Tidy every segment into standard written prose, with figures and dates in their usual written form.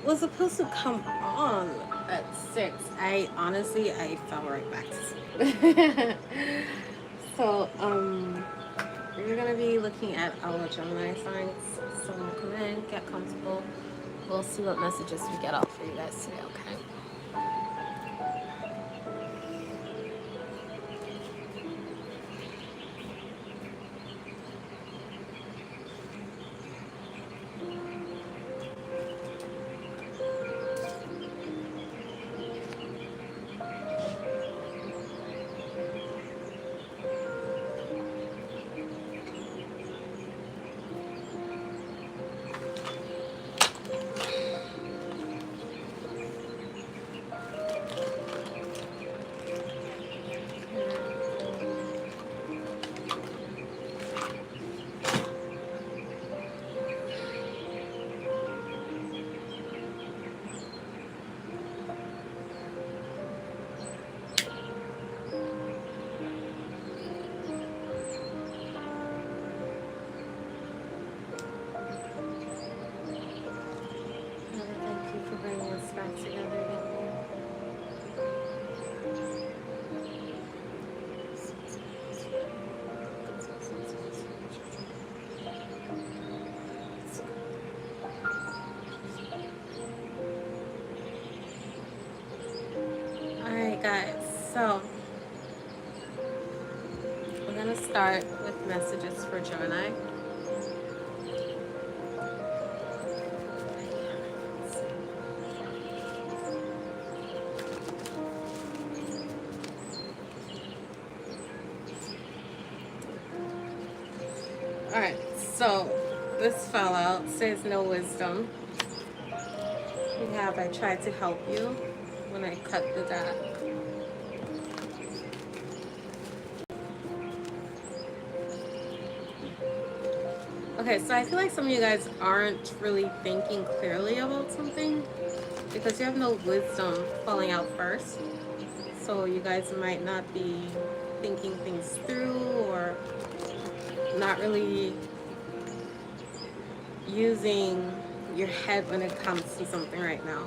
was supposed to come on at 6. I honestly fell right back to sleep. So we're gonna be looking at our Gemini signs. So come in, get comfortable. We'll see what messages we get out for you guys today, okay? Thank you for bringing us back together again. Alright guys, so we're going to start with messages for Gemini. Alright, so this fell out, says no wisdom. We have I tried to help you when I cut the deck. Okay, so I feel like some of you guys aren't really thinking clearly about something because you have no wisdom falling out first. So you guys might not be thinking things through or not really using your head when it comes to something right now.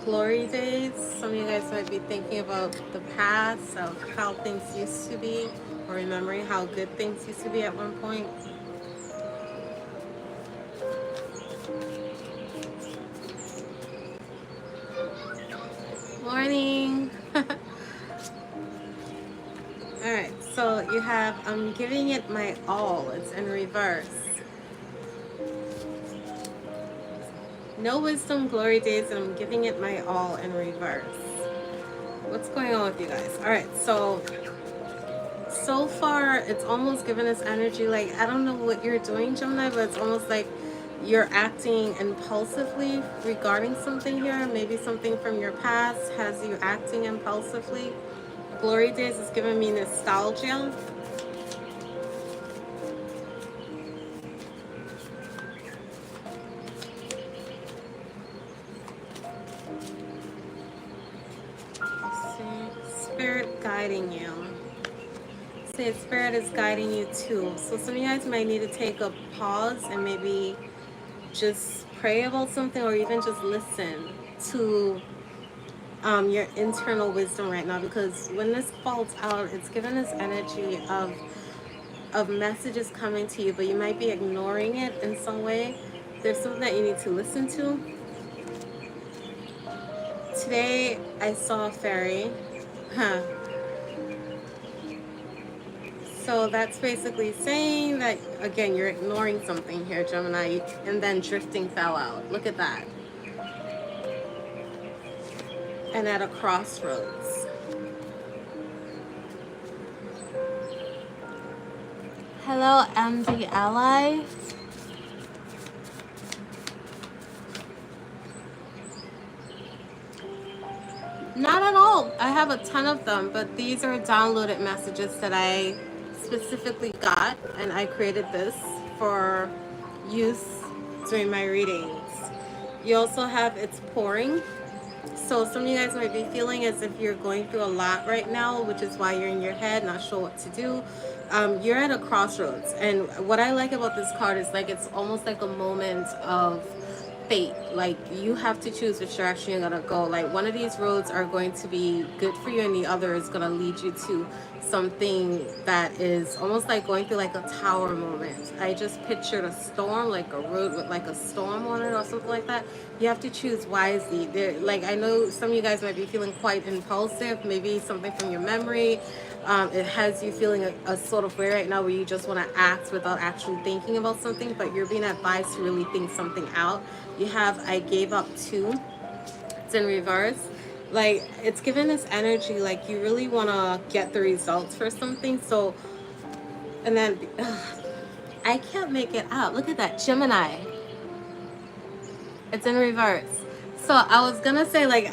Glory days, some of you guys might be thinking about the past of how things used to be or remembering how good things used to be at one point. Morning. Alright, so you have I'm giving it my all. It's in reverse. No wisdom, glory days, and I'm giving it my all in reverse. What's going on with you guys? Alright, so far it's almost given us energy like, I don't know what you're doing, Gemini, but it's almost like you're acting impulsively regarding something here. Maybe something from your past has you acting impulsively. Glory days is giving me nostalgia. Spirit guiding you. Say Spirit is guiding you too. So some of you guys might need to take a pause and maybe just pray about something or even just listen to your internal wisdom right now, because when this falls out, it's giving us energy of messages coming to you, but you might be ignoring it in some way. There's something that you need to listen to. Today I saw a fairy. So that's basically saying that, again, you're ignoring something here, Gemini, and then drifting fell out. Look at that. And at a crossroads. Hello, MD Ally. Not at all. I have a ton of them, but these are downloaded messages that I specifically got, and I created this for use during my readings. You also have it's pouring. So some of you guys might be feeling as if you're going through a lot right now, which is why you're in your head, not sure what to do. you're at a crossroads, and what I like about this card is like it's almost like a moment of fate. Like you have to choose which direction you're gonna go. Like one of these roads are going to be good for you and the other is gonna lead you to something that is almost like going through like a tower moment. I just pictured a storm, like a road with like a storm on it or something like that. You have to choose wisely. There, like I know some of you guys might be feeling quite impulsive, maybe something from your memory. It has you feeling a sort of way right now where you just want to act without actually thinking about something, but you're being advised to really think something out. You have I gave up too. It's in reverse. Like it's given this energy like you really want to get the results for something. So, and then I can't make it out. Look at that, Gemini. It's in reverse. So I was gonna say like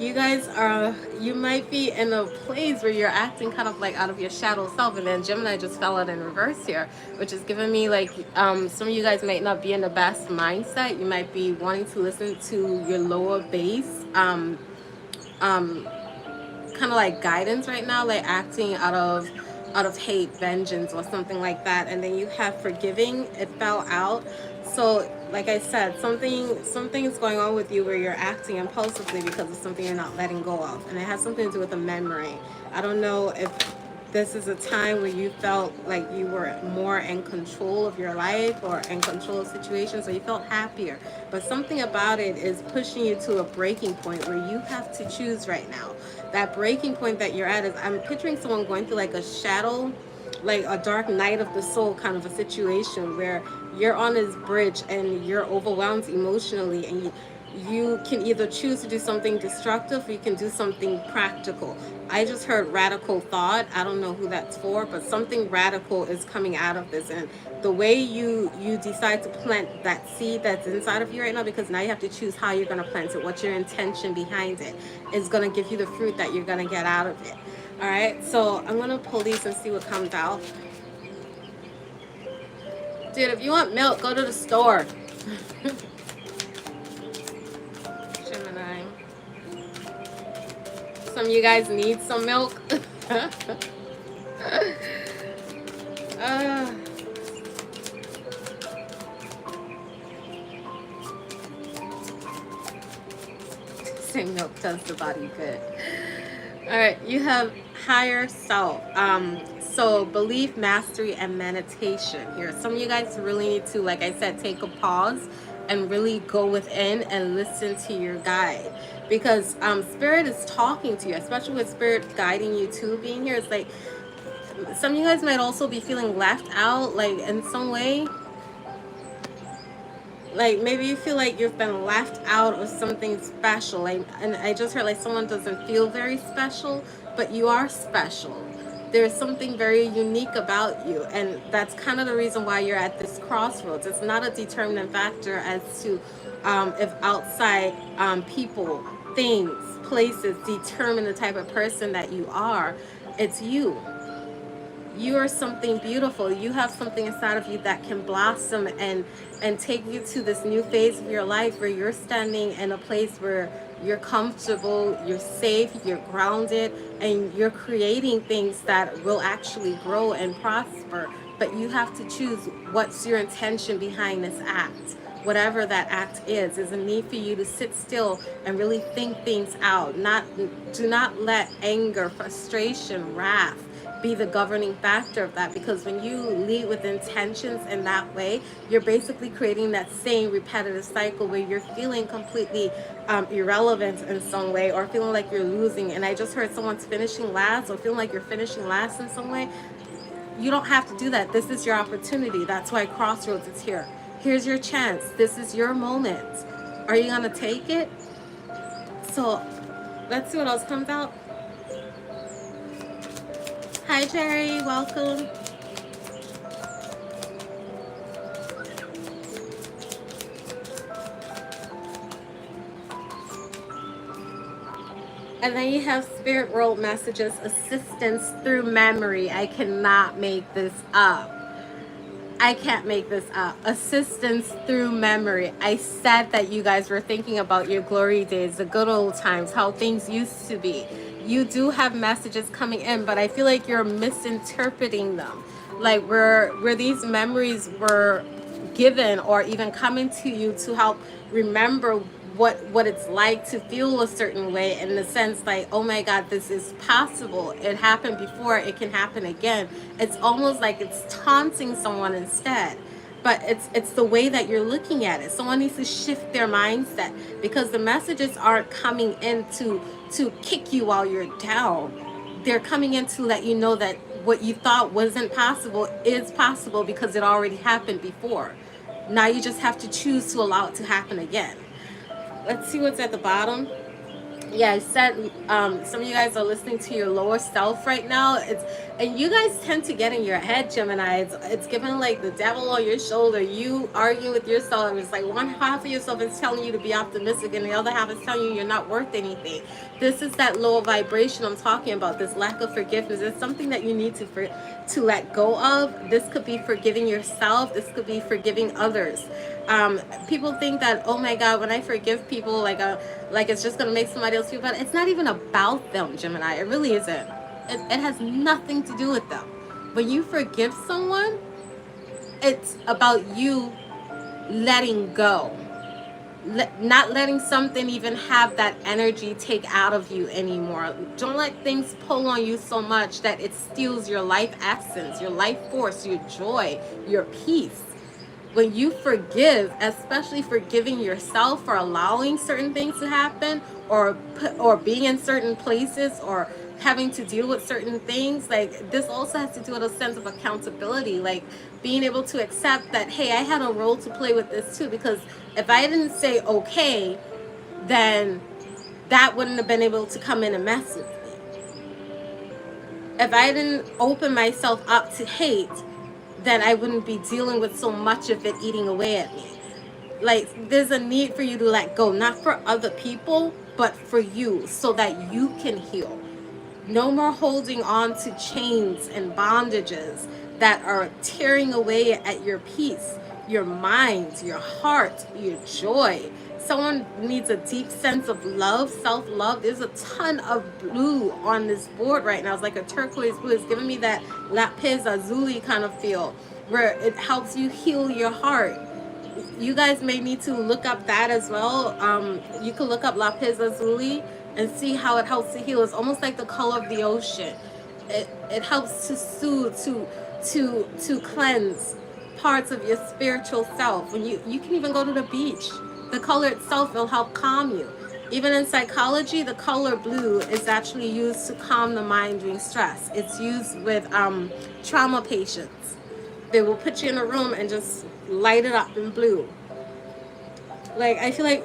you guys are, you might be in a place where you're acting kind of like out of your shadow self, and then Gemini just fell out in reverse here, which is giving me like some of you guys might not be in the best mindset. You might be wanting to listen to your lower base kind of like guidance right now, like acting out of hate, vengeance, or something like that. And then you have forgiving, it fell out. So like I said, something is going on with you where you're acting impulsively because of something you're not letting go of, and it has something to do with a memory. I don't know if this is a time where you felt like you were more in control of your life or in control of situations, or you felt happier, but something about it is pushing you to a breaking point where you have to choose right now. That breaking point that you're at is, I'm picturing someone going through like a shadow, like a dark night of the soul kind of a situation where you're on this bridge and you're overwhelmed emotionally, and you can either choose to do something destructive or you can do something practical. I just heard radical thought. I don't know who that's for, but something radical is coming out of this. And the way you decide to plant that seed that's inside of you right now, because now you have to choose how you're going to plant it, what's your intention behind it, is going to give you the fruit that you're going to get out of it. All right, so I'm going to pull these and see what comes out. Dude, if you want milk, go to the store. Gemini. Some of you guys need some milk. Saying milk does the body good. All right, you have higher self. So belief, mastery, and meditation here. Some of you guys really need to, like I said, take a pause and really go within and listen to your guide, because spirit is talking to you, especially with spirit guiding you to being here. It's like some of you guys might also be feeling left out, like in some way. Like maybe you feel like you've been left out of something special. Like, and I just heard like someone doesn't feel very special, but you are special. There's something very unique about you, and that's kind of the reason why you're at this crossroads. It's not a determinant factor as to if outside people, things, places determine the type of person that you are. It's you. You are something beautiful. You have something inside of you that can blossom and take you to this new phase of your life where you're standing in a place where you're comfortable, you're safe, you're grounded, and you're creating things that will actually grow and prosper. But you have to choose what's your intention behind this act. Whatever that act is a need for you to sit still and really think things out. Do not let anger, frustration, wrath be the governing factor of that, because when you lead with intentions in that way, you're basically creating that same repetitive cycle where you're feeling completely irrelevant in some way, or feeling like you're losing. And I just heard someone's finishing last, or feeling like you're finishing last in some way. You don't have to do that. This is your opportunity. That's why Crossroads is here. Here's your chance. This is your moment. Are you gonna take it? So let's see what else comes out. Hi Jerry, welcome. And then you have spirit world messages, assistance through memory. I cannot make this up. I can't make this up. Assistance through memory. I said that you guys were thinking about your glory days, the good old times, how things used to be. You do have messages coming in, but I feel like you're misinterpreting them. like where these memories were given or even coming to you to help remember what it's like to feel a certain way, in the sense like, oh my God, this is possible, it happened before, it can happen again. It's almost like it's taunting someone instead, but it's the way that you're looking at it. Someone needs to shift their mindset, because the messages aren't coming in to kick you while you're down. They're coming in to let you know that what you thought wasn't possible is possible, because it already happened before. Now you just have to choose to allow it to happen again. Let's see what's at the bottom. Yeah, I said some of you guys are listening to your lower self right now. And you guys tend to get in your head, Gemini. It's given like the devil on your shoulder. You arguing with yourself. It's like one half of yourself is telling you to be optimistic, and the other half is telling you you're not worth anything. This is that lower vibration I'm talking about. This lack of forgiveness. It's something that you need to let go of. This could be forgiving yourself. This could be forgiving others. People think that, oh my God, when I forgive people, like it's just gonna make somebody else feel better. It's not even about them, Gemini. It really isn't. It has nothing to do with them. When you forgive someone, it's about you letting go. Not letting something even have that energy take out of you anymore. Don't let things pull on you so much that it steals your life essence, your life force, your joy, your peace. When you forgive, especially forgiving yourself for allowing certain things to happen, or being in certain places, or having to deal with certain things, like this also has to do with a sense of accountability, like being able to accept that, hey, I had a role to play with this too, because if I didn't say okay, then that wouldn't have been able to come in and mess with me. If I didn't open myself up to hate, then I wouldn't be dealing with so much of it eating away at me. Like, there's a need for you to let go, not for other people, but for you, so that you can heal. No more holding on to chains and bondages that are tearing away at your peace, your mind, your heart, your joy. Someone needs a deep sense of love, self-love. There's a ton of blue on this board right now. It's like a turquoise blue. It's giving me that lapis lazuli kind of feel, where it helps you heal your heart. You guys may need to look up that as well. You can look up lapis lazuli and see how it helps to heal. It's almost like the color of the ocean. It helps to soothe, to cleanse parts of your spiritual self. When you can even go to the beach. The color itself will help calm you. Even in psychology, the color blue is actually used to calm the mind during stress. It's used with trauma patients. They will put you in a room and just light it up in blue. Like, I feel like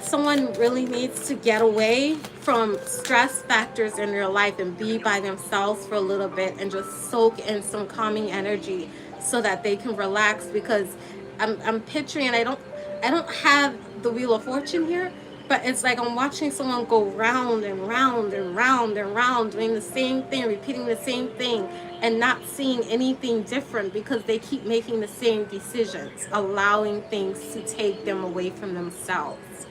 someone really needs to get away from stress factors in their life and be by themselves for a little bit and just soak in some calming energy so that they can relax. Because I'm picturing, and I don't have the Wheel of Fortune here, but it's like I'm watching someone go round and round and round and round, doing the same thing, repeating the same thing, and not seeing anything different, because they keep making the same decisions, allowing things to take them away from themselves.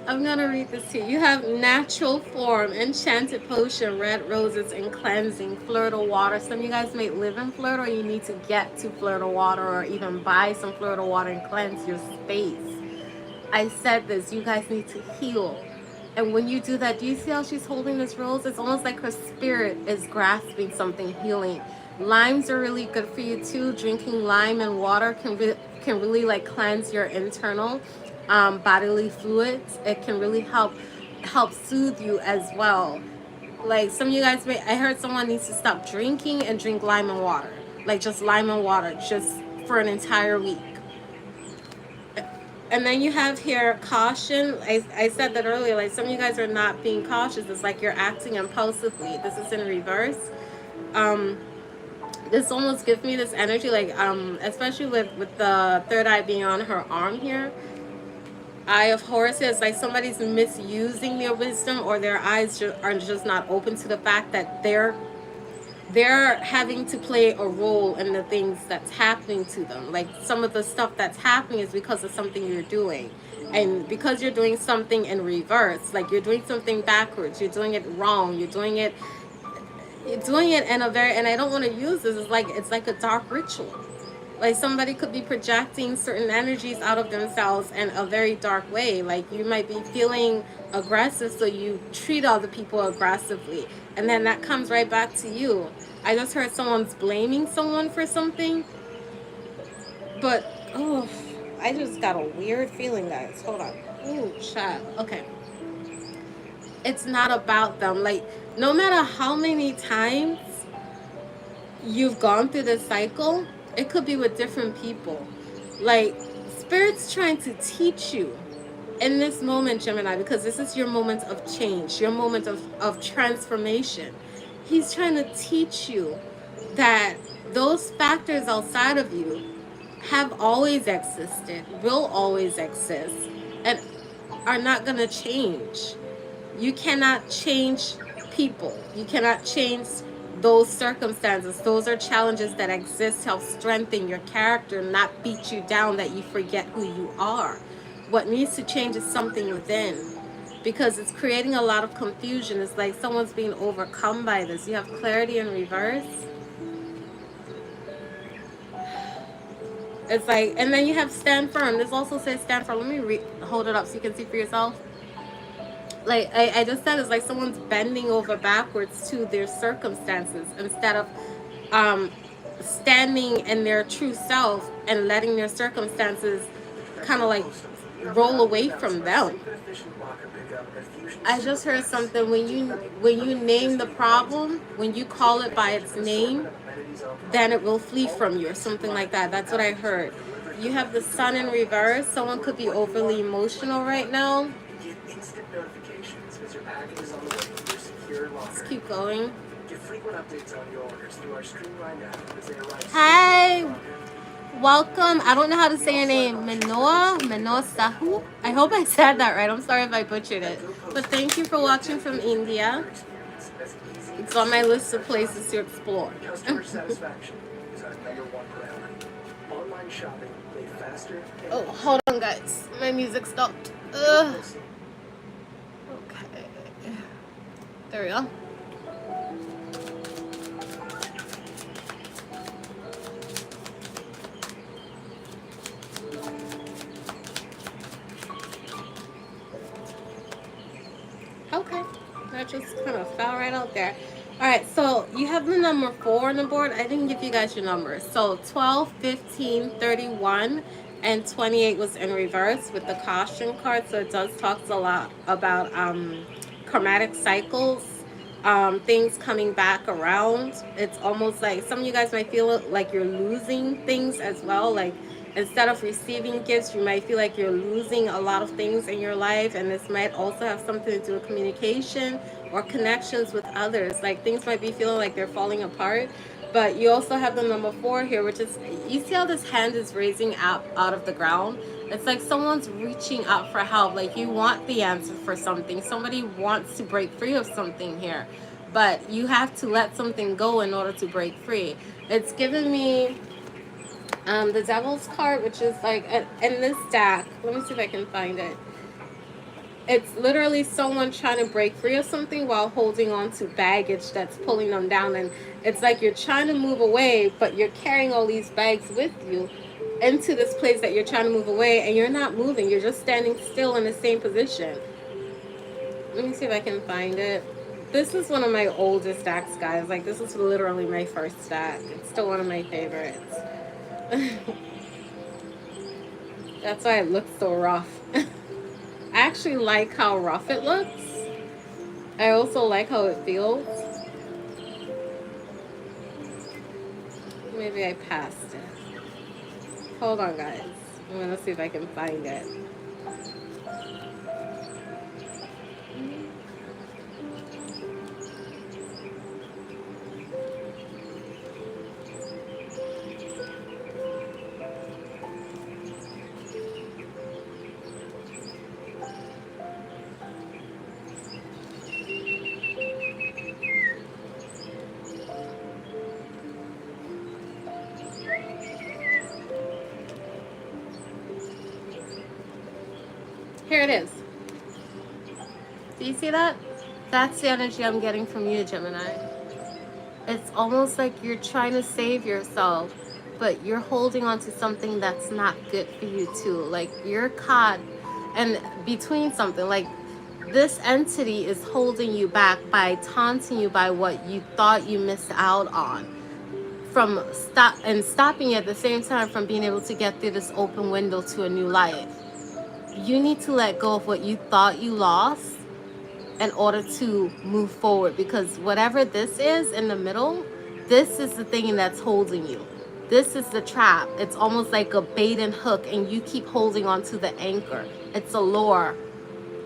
I'm gonna read this to you. You have natural form, enchanted potion, red roses, and cleansing, Florida water. Some of you guys may live in Florida, or you need to get to Florida water, or even buy some Florida water and cleanse your space. I said this, you guys need to heal. And when you do that, do you see how she's holding this rose? It's almost like her spirit is grasping something healing. Limes are really good for you too. Drinking lime and water can really like cleanse your internal bodily fluids. It can really help soothe you as well. Like, some of you guys I heard someone needs to stop drinking and drink lime and water. Like, just lime and water, just for an entire week. And then you have here caution. I said that earlier, like, some of you guys are not being cautious. It's like you're acting impulsively. This is in reverse. This almost gives me this energy, like, especially with the third eye being on her arm here. Eye of Horus, is like somebody's misusing their wisdom, or their eyes are just not open to the fact that they're they're having to play a role in the things that's happening to them. Like some of the stuff that's happening is because of something you're doing. And because you're doing something in reverse, like you're doing something backwards, you're doing it wrong, you're doing it in a very, and I don't want to use this, it's like a dark ritual. Like somebody could be projecting certain energies out of themselves in a very dark way. Like you might be feeling aggressive, so you treat other people aggressively, and then that comes right back to you. I just heard someone's blaming someone for something, but oh, I just got a weird feeling, guys. Hold on. Ooh, child. Okay. It's not about them. Like no matter how many times you've gone through this cycle, it could be with different people. Like Spirit's trying to teach you in this moment, Gemini, because this is your moment of change, your moment of transformation. He's trying to teach you that those factors outside of you have always existed, will always exist, and are not going to change. You cannot change people. You cannot change those circumstances. Those are challenges that exist to help strengthen your character, not beat you down that you forget who you are. What needs to change is something within, because it's creating a lot of confusion. It's like someone's being overcome by this. You have clarity in reverse. It's like, and then you have stand firm. This also says stand firm. Let me hold it up so you can see for yourself. Like I just said, it's like someone's bending over backwards to their circumstances instead of standing in their true self and letting their circumstances kind of like roll away from them. I just heard something, when you name the problem, when you call it by its name, then it will flee from you, or something like that. That's what I heard. You have the sun in reverse. Someone could be overly emotional right now. Let's keep going. Hi, welcome. I don't know how to say your name. Manoa Sahu. I hope I said that right. I'm sorry if I butchered it. But thank you for watching from India. It's on my list of places to explore. Oh, hold on, guys. My music stopped. Ugh. Okay. There we go. Okay. That just kind of fell right out there. Alright, so you have the number 4 on the board. I didn't give you guys your numbers. So 12, 15, 31, and 28 was in reverse with the caution card. So it does talk a lot about chromatic cycles, things coming back around. It's almost like some of you guys might feel like you're losing things as well. Like instead of receiving gifts, you might feel like you're losing a lot of things in your life. And this might also have something to do with communication or connections with others. Like things might be feeling like they're falling apart. But you also have the number 4 here, which is, you see how this hand is raising out of the ground? It's like someone's reaching out for help. Like you want the answer for something. Somebody wants to break free of something here. But you have to let something go in order to break free. It's giving me the Devil's card, which is like in this deck. Let me see if I can find it. It's literally someone trying to break free of something while holding on to baggage that's pulling them down. And it's like you're trying to move away, but you're carrying all these bags with you into this place that you're trying to move away, and you're not moving. You're just standing still in the same position. Let me see if I can find it. This is one of my oldest decks, guys. Like, this is literally my first deck. It's still one of my favorites. That's why it looks so rough. I actually like how rough it looks. I also like how it feels. Maybe I passed it. Hold on, guys. I'm gonna see if I can find it. Here it is. Do you see that? That's the energy I'm getting from you, Gemini. It's almost like you're trying to save yourself, but you're holding on to something that's not good for you too. Like you're caught and between something. Like this entity is holding you back by taunting you by what you thought you missed out on, from stopping you at the same time from being able to get through this open window to a new life. You need to let go of what you thought you lost in order to move forward, because whatever this is in the middle, this is the thing that's holding you. This is the trap. It's almost like a bait and hook, and you keep holding on to the anchor. It's a lure.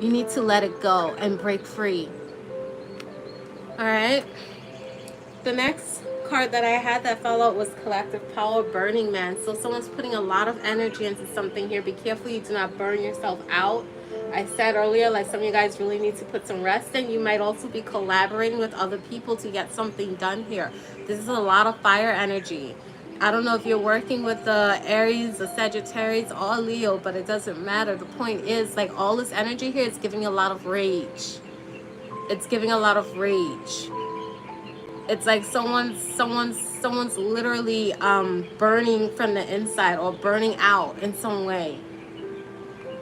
You need to let it go and break free. All right. The next card that I had that fell out was Collective Power, Burning Man. So someone's putting a lot of energy into something here. Be careful you do not burn yourself out. I said earlier, like some of you guys really need to put some rest in. You might also be collaborating with other people to get something done here. This is a lot of fire energy. I don't know if you're working with the Aries, the Sagittarius, or Leo, but it doesn't matter. The point is, like, all this energy here is giving a lot of rage. It's giving a lot of rage. It's like someone's literally burning from the inside or burning out in some way.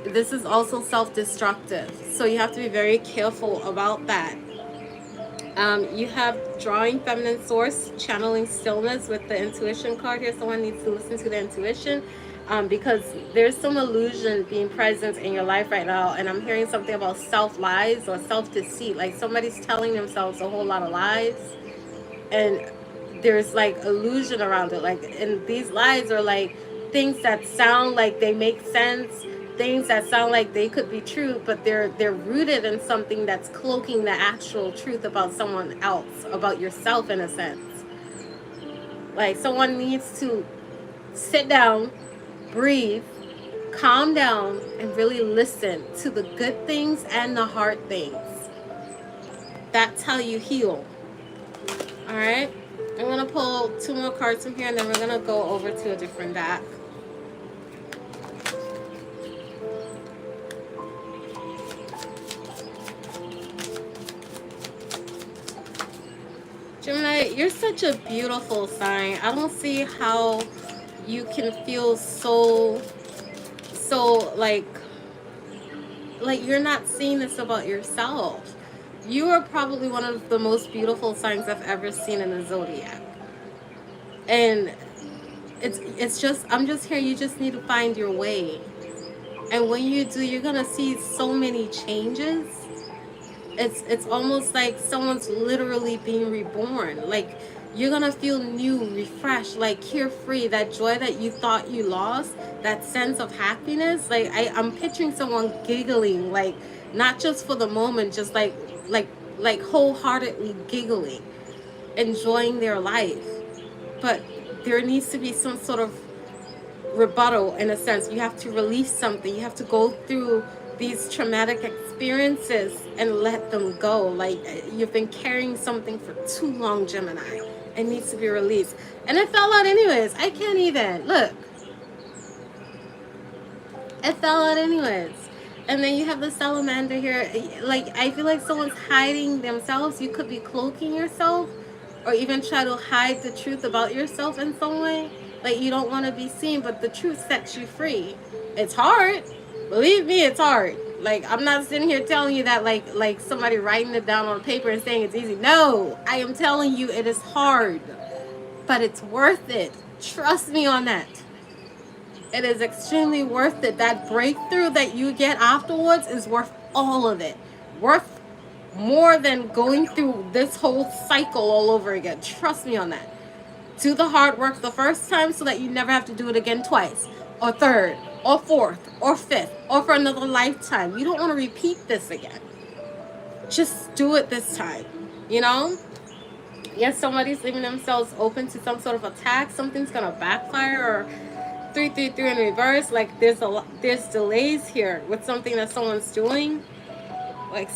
This is also self-destructive, so you have to be very careful about that. You have drawing feminine source, channeling stillness with the intuition card here. Someone needs to listen to their intuition because there's some illusion being present in your life right now, and I'm hearing something about self-lies or self-deceit. Like somebody's telling themselves a whole lot of lies, and there's like illusion around it. Like, and these lies are like things that sound like they make sense, things that sound like they could be true, but they're rooted in something that's cloaking the actual truth about someone else, about yourself in a sense. Like someone needs to sit down, breathe, calm down, and really listen to the good things and the hard things. That's how you heal. All right, I'm gonna pull 2 more cards from here, and then we're gonna go over to a different deck. Gemini, you're such a beautiful sign. I don't see how you can feel so like you're not seeing this about yourself. You are probably one of the most beautiful signs I've ever seen in the zodiac. And it's just, I'm just here, you just need to find your way. And when you do, you're gonna see so many changes. It's almost like someone's literally being reborn. Like you're gonna feel new, refreshed, like carefree, that joy that you thought you lost, that sense of happiness. Like I'm picturing someone giggling, like not just for the moment, just like wholeheartedly giggling, enjoying their life. But there needs to be some sort of rebuttal in a sense. You have to release something. You have to go through these traumatic experiences and let them go. Like you've been carrying something for too long, Gemini. It needs to be released. And it fell out anyways. I can't even look. It fell out anyways. And then you have the salamander here. Like I feel like someone's hiding themselves. You could be cloaking yourself, or even try to hide the truth about yourself in some way. Like you don't want to be seen, but the truth sets you free. It's hard. Believe me, it's hard. Like I'm not sitting here telling you that like somebody writing it down on paper and saying it's easy. No, I am telling you it is hard, but it's worth it. Trust me on that. It is extremely worth it. That breakthrough that you get afterwards is worth all of it. Worth more than going through this whole cycle all over again. Trust me on that. Do the hard work the first time so that you never have to do it again twice, or third, or fourth, or fifth, or for another lifetime. You don't want to repeat this again. Just do it this time, you know? Yes, somebody's leaving themselves open to some sort of attack. Something's going to backfire, or 333 in reverse. Like there's delays here with something that someone's doing. Like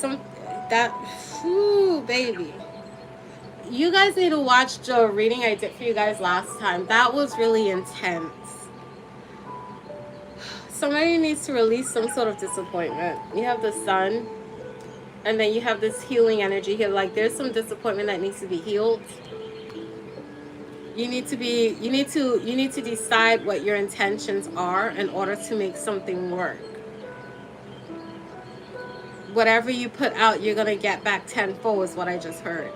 whew, baby. You guys need to watch the reading I did for you guys last time. That was really intense. Somebody needs to release some sort of disappointment. You have the sun, and then you have this healing energy here. Like there's some disappointment that needs to be healed. You need to decide what your intentions are in order to make something work. Whatever you put out, you're gonna get back tenfold is what I just heard.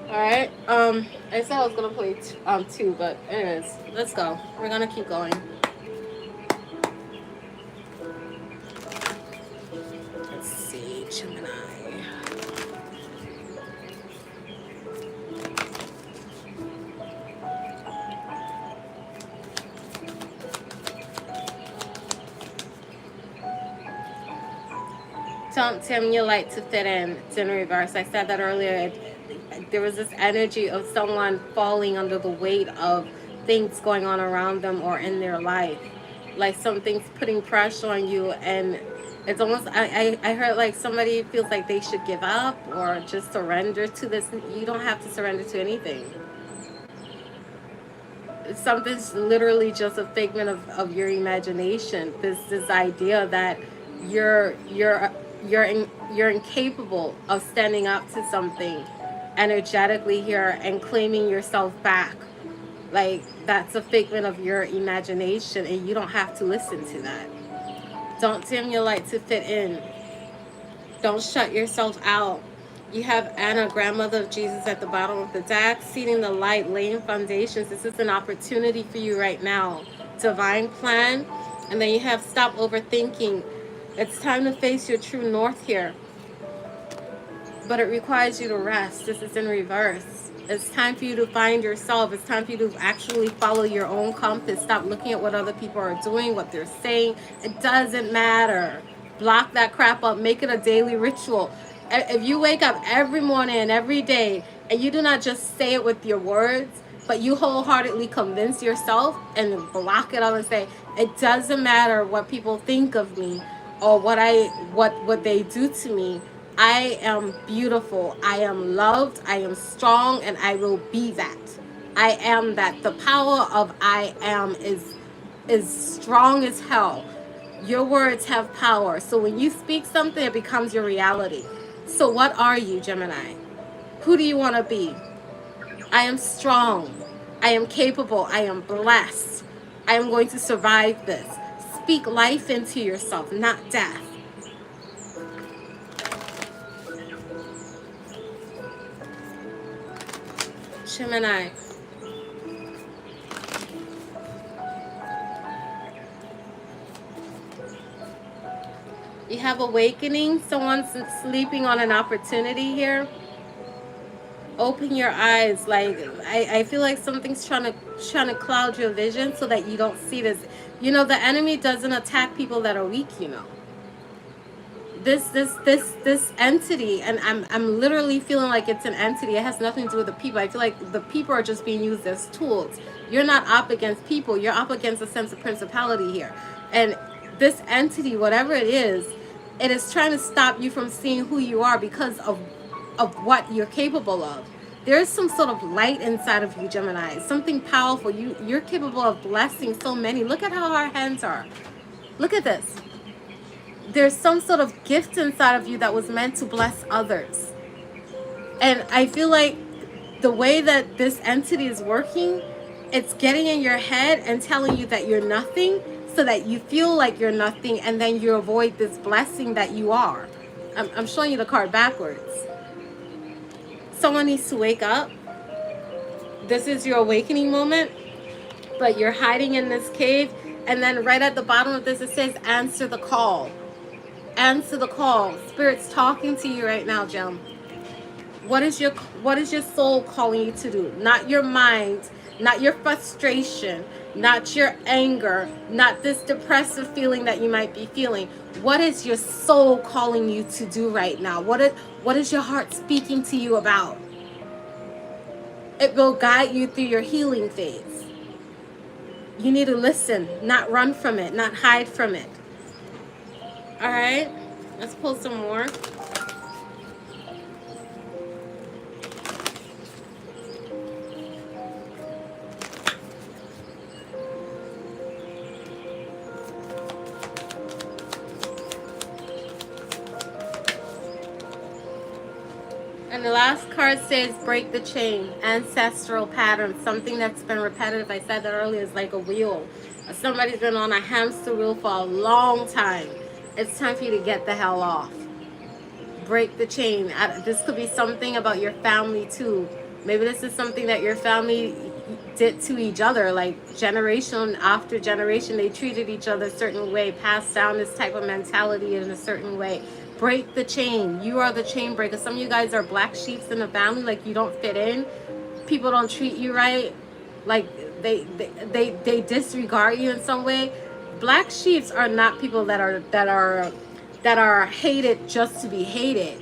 Alright, I said I was gonna play two, but anyways, let's go. We're gonna keep going. Let's see, Gemini. Don't dim your light to fit in. It's in reverse. I said that earlier. There was this energy of someone falling under the weight of things going on around them or in their life. Like something's putting pressure on you, and it's almost, I heard like somebody feels like they should give up or just surrender to this. You don't have to surrender to anything. Something's literally just a figment of your imagination. This idea that you're incapable of standing up to something energetically here and claiming yourself back. Like that's a figment of your imagination, and you don't have to listen to that. Don't dim your light to fit in. Don't shut yourself out. You have Anna, grandmother of Jesus, at the bottom of the deck, seeding the light, laying foundations. This is an opportunity for you right now. Divine plan. And then you have stop overthinking. It's time to face your true north here. But it requires you to rest. This is in reverse. It's time for you to find yourself. It's time for you to actually follow your own compass. Stop looking at what other people are doing, what they're saying. It doesn't matter. Block that crap up. Make it a daily ritual. If you wake up every morning and every day and you do not just say it with your words, but you wholeheartedly convince yourself and block it up and say, it doesn't matter what people think of me or what they do to me. I am beautiful. I am loved. I am strong, and I will be that. I am that. The power of I am is strong as hell. Your words have power. So when you speak something, it becomes your reality. So what are you, Gemini? Who do you want to be? I am strong. I am capable. I am blessed. I am going to survive this. Speak life into yourself, not death. Gemini. You have awakening. Someone's sleeping on an opportunity here. Open your eyes. Like I feel like something's trying to cloud your vision so that you don't see this. You know, the enemy doesn't attack people that are weak, you know. This entity, and I'm literally feeling like it's an entity. It has nothing to do with the people. I feel like the people are just being used as tools. You're not up against people. You're up against a sense of principality here. And this entity, whatever it is trying to stop you from seeing who you are because of what you're capable of. There's some sort of light inside of you, Gemini. Something powerful. You're capable of blessing so many. Look at how our hands are. Look at this. There's some sort of gift inside of you that was meant to bless others. And I feel like the way that this entity is working, it's getting in your head and telling you that you're nothing, so that you feel like you're nothing, and then you avoid this blessing that you are. I'm showing you the card backwards. Someone needs to wake up. This is your awakening moment, but you're hiding in this cave. And then right at the bottom of this, it says, answer the call. Answer the call. Spirit's talking to you right now, Gem. What is your soul calling you to do? Not your mind, not your frustration, not your anger, not this depressive feeling that you might be feeling. What is your soul calling you to do right now? What is your heart speaking to you about? It will guide you through your healing phase. You need to listen, not run from it, not hide from it. All right, let's pull some more. And the last card says break the chain, ancestral patterns, something that's been repetitive. I said that earlier, is like a wheel. Somebody's been on a hamster wheel for a long time. It's time for you to get the hell off. Break the chain. This could be something about your family too. Maybe this is something that your family did to each other, like generation after generation, they treated each other a certain way, passed down this type of mentality in a certain way. Break the chain. You are the chain breaker. Some of you guys are black sheeps in the family, like you don't fit in. People don't treat you right, like they disregard you in some way. Black sheeps are not people that are hated just to be hated.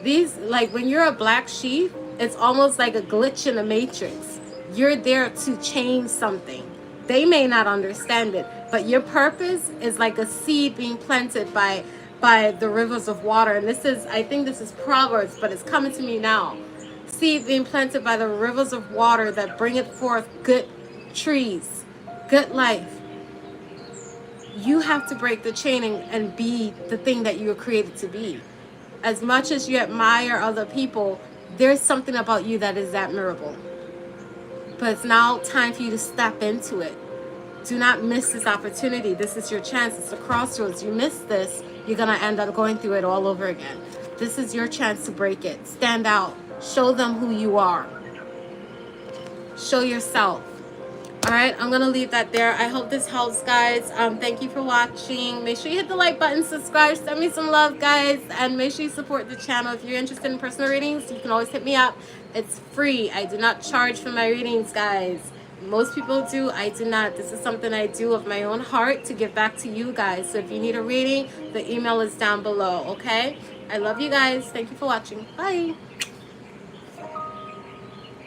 These, like when you're a black sheep, it's almost like a glitch in the matrix. You're there to change something. They may not understand it, but your purpose is like a seed being planted by the rivers of water. And this is, I think this is Proverbs, but it's coming to me now. Seed being planted by the rivers of water that bringeth forth good trees, good life. You have to break the chain and be the thing that you were created to be. As much as you admire other people, there's something about you that is admirable. But it's now time for you to step into it. Do not miss this opportunity. This is your chance. It's a crossroads. You miss this, you're going to end up going through it all over again. This is your chance to break it. Stand out. Show them who you are. Show yourself. All right, I'm going to leave that there. I hope this helps, guys. Thank you for watching. Make sure you hit the like button, subscribe, send me some love, guys, and make sure you support the channel. If you're interested in personal readings, you can always hit me up. It's free. I do not charge for my readings, guys. Most people do. I do not. This is something I do of my own heart to give back to you guys. So if you need a reading, the email is down below, okay? I love you guys. Thank you for watching. Bye.